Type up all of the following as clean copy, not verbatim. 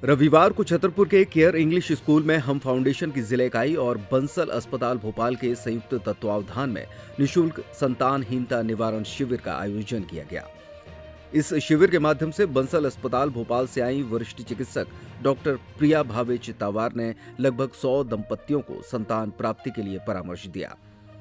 रविवार को छतरपुर के केयर इंग्लिश स्कूल में हम फाउंडेशन की जिला इकाई और बंसल अस्पताल भोपाल के संयुक्त तत्वावधान में निशुल्क संतानहीनता निवारण शिविर का आयोजन किया गया। इस शिविर के माध्यम से बंसल अस्पताल भोपाल से आई वरिष्ठ चिकित्सक डॉक्टर प्रिया भावे चित्तावार ने लगभग 100 दंपतियों को संतान प्राप्ति के लिए परामर्श दिया।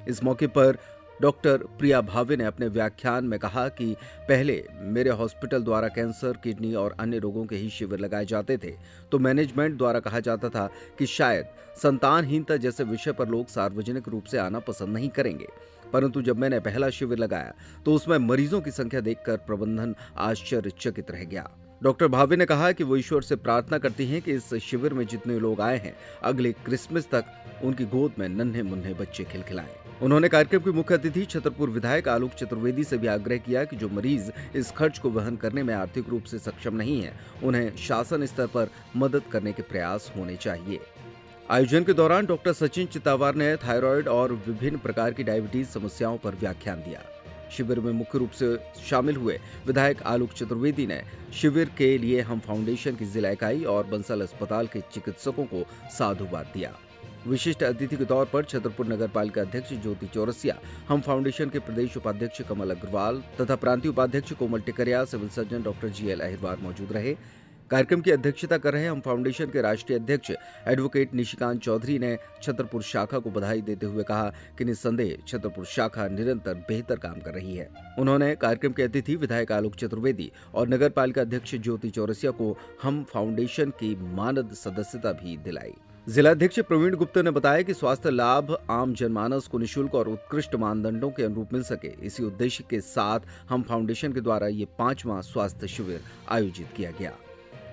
इस मौके पर डॉक्टर प्रिया भावे ने अपने व्याख्यान में कहा कि पहले मेरे हॉस्पिटल द्वारा कैंसर, किडनी और अन्य रोगों के ही शिविर लगाए जाते थे, तो मैनेजमेंट द्वारा कहा जाता था कि शायद संतानहीनता जैसे विषय पर लोग सार्वजनिक रूप से आना पसंद नहीं करेंगे। परंतु जब मैंने पहला शिविर लगाया तो उसमें मरीजों की संख्या देखकर प्रबंधन आश्चर्यचकित रह गया। डॉक्टर भावे ने कहा कि वो ईश्वर से प्रार्थना करती हैं कि इस शिविर में जितने लोग आए हैं अगले क्रिसमस तक उनकी गोद में नन्हे मुन्ने बच्चे खिलखिलाएं। उन्होंने कार्यक्रम की मुख्य अतिथि छतरपुर विधायक आलोक चतुर्वेदी से भी आग्रह किया कि जो मरीज इस खर्च को वहन करने में आर्थिक रूप से सक्षम नहीं है, उन्हें शासन स्तर पर मदद करने के प्रयास होने चाहिए। आयोजन के दौरान डॉक्टर सचिन चित्तावार ने थायराइड और विभिन्न प्रकार की डायबिटीज समस्याओं पर व्याख्यान दिया। शिविर में मुख्य रूप से शामिल हुए विधायक आलोक चतुर्वेदी ने शिविर के लिए हम फाउंडेशन की जिला इकाई और बंसल अस्पताल के चिकित्सकों को साधुवाद दिया। विशिष्ट अतिथि के तौर पर छतरपुर नगर पालिका अध्यक्ष ज्योति चौरसिया, हम फाउंडेशन के प्रदेश उपाध्यक्ष कमल अग्रवाल तथा प्रांतीय उपाध्यक्ष Komal Tikariya, civil surgeon doctor GL Ahirwar मौजूद रहे। कार्यक्रम की अध्यक्षता कर रहे हम फाउंडेशन के राष्ट्रीय अध्यक्ष एडवोकेट निशिकांत चौधरी ने छतरपुर शाखा को बधाई देते हुए कहा कि निस्संदेह छतरपुर शाखा निरंतर बेहतर काम कर रही है। उन्होंने कार्यक्रम के अतिथि विधायक आलोक चतुर्वेदी और नगर पालिका अध्यक्ष ज्योति चौरसिया को हम फाउंडेशन की मानद सदस्यता भी दिलाई। जिलाध्यक्ष प्रवीण गुप्ता ने बताया कि स्वास्थ्य लाभ आम जनमानस को निःशुल्क और उत्कृष्ट मानदंडों के अनुरूप मिल सके, इसी उद्देश्य के साथ हम फाउंडेशन के द्वारा ये 5वां स्वास्थ्य शिविर आयोजित किया गया।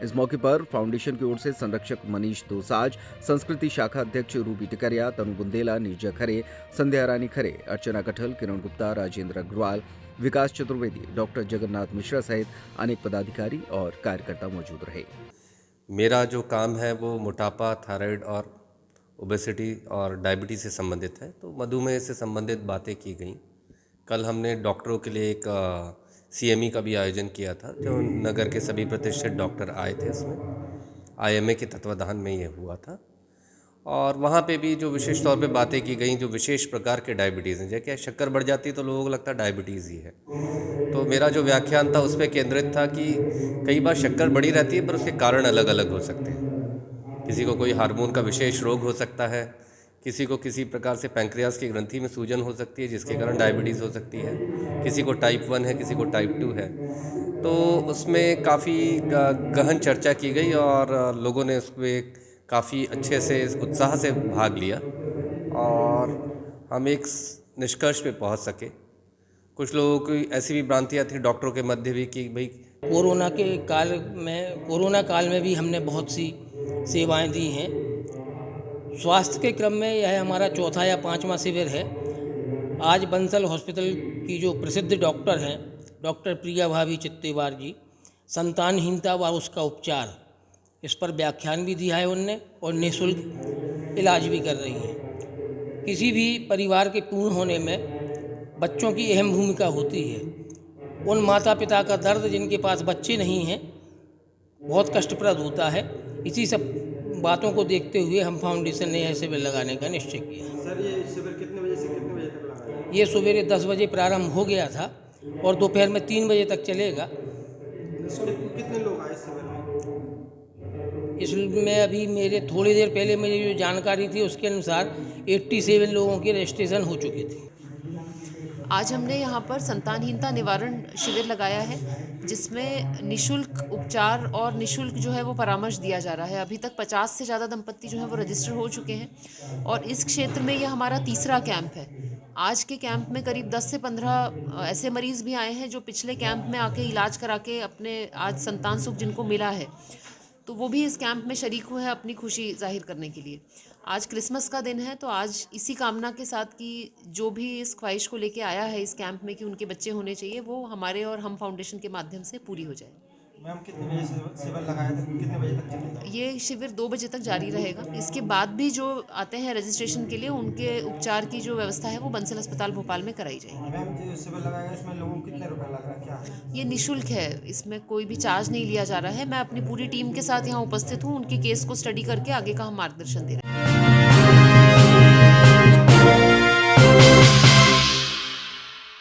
इस मौके पर फाउंडेशन की ओर से संरक्षक मनीष दोसाज, संस्कृति शाखा अध्यक्ष रूबी टिकरिया, तनु बुंदेला, नीरजा खरे, संध्या रानी खरे, अर्चना कठल, किरण गुप्ता, राजेंद्र अग्रवाल, विकास चतुर्वेदी, डॉक्टर जगन्नाथ मिश्रा सहित अनेक पदाधिकारी और कार्यकर्ता मौजूद रहे। मेरा जो काम है वो मोटापा, थायराइड और ओबेसिटी और डायबिटीज़ से संबंधित है, तो मधुमेह से संबंधित बातें की गई। कल हमने डॉक्टरों के लिए एक CME का भी आयोजन किया था, जो नगर के सभी प्रतिष्ठित डॉक्टर आए थे। उसमें IMA के तत्वाधान में ये हुआ था और वहाँ पे भी जो विशेष तौर पे बातें की गई, जो विशेष प्रकार के डायबिटीज़ हैं, जैसे शक्कर बढ़ जाती है तो लोगों को लगता है डायबिटीज़ ही है। तो मेरा जो व्याख्यान था उस पर केंद्रित था कि कई बार शक्कर बढ़ी रहती है पर उसके कारण अलग अलग हो सकते हैं। किसी को कोई हार्मोन का विशेष रोग हो सकता है, किसी को किसी प्रकार से पैंक्रियास की ग्रंथि में सूजन हो सकती है जिसके कारण डायबिटीज़ हो सकती है, किसी को टाइप 1 है, किसी को टाइप 2 है। तो उसमें काफ़ी गहन चर्चा की गई और लोगों ने उसमें काफ़ी अच्छे से उत्साह से भाग लिया और हम एक निष्कर्ष पे पहुंच सके। कुछ लोगों की ऐसी भी भ्रांतियाँ थी डॉक्टरों के मध्य भी कि भाई कोरोना काल में भी हमने बहुत सी सेवाएं दी हैं। स्वास्थ्य के क्रम में यह हमारा 4था या 5वां शिविर है। आज बंसल हॉस्पिटल की जो प्रसिद्ध डॉक्टर हैं डॉक्टर प्रिया भावी चित्तेवार जी, संतानहीनता व उसका उपचार, इस पर व्याख्यान भी दिया है उनने और निःशुल्क इलाज भी कर रही हैं। किसी भी परिवार के पूर्ण होने में बच्चों की अहम भूमिका होती है। उन माता पिता का दर्द जिनके पास बच्चे नहीं हैं बहुत कष्टप्रद होता है। इसी सब बातों को देखते हुए हम फाउंडेशन ने यह शिविर लगाने का निश्चय किया। सर, ये शिविर कितने बजे से कितने बजे तक लगा है? ये सवेरे 10 बजे प्रारंभ हो गया था और दोपहर में 3 बजे तक चलेगा। कितने लोग आए शिविर में? इसमें अभी मेरे थोड़ी देर पहले मेरी जो जानकारी थी उसके अनुसार 87 लोगों की रजिस्ट्रेशन हो चुकी थी। आज हमने यहाँ पर संतानहीनता निवारण शिविर लगाया है जिसमें निशुल्क उपचार और निशुल्क जो है वो परामर्श दिया जा रहा है। अभी तक 50 से ज़्यादा दंपत्ति जो है वो रजिस्टर हो चुके हैं और इस क्षेत्र में यह हमारा तीसरा कैंप है। आज के कैंप में करीब 10 से 15 ऐसे मरीज़ भी आए हैं जो पिछले कैंप में आके इलाज करा के अपने आज संतान सुख जिनको मिला है तो वो भी इस कैंप में शरीक हुए हैं अपनी खुशी जाहिर करने के लिए। आज क्रिसमस का दिन है तो आज इसी कामना के साथ कि जो भी इस ख्वाहिश को लेके आया है इस कैंप में कि उनके बच्चे होने चाहिए वो हमारे और हम फाउंडेशन के माध्यम से पूरी हो जाए। मैम कितने बजे से शिविर लगाया था, कितने बजे तक चलेगा? ये शिविर 2 बजे तक जारी रहेगा। इसके बाद भी जो आते हैं रजिस्ट्रेशन के लिए, उनके उपचार की जो व्यवस्था है वो बंसल अस्पताल भोपाल में कराई जाएगी। मैम जो शिविर लगाया इसमें लोगों को कितने रुपए लग रहा है, क्या है? ये निशुल्क है, इसमें कोई भी चार्ज नहीं लिया जा रहा है। मैं अपनी पूरी टीम के साथ यहाँ उपस्थित हूँ, उनके केस को स्टडी करके आगे का हम मार्गदर्शन दे रहे हैं।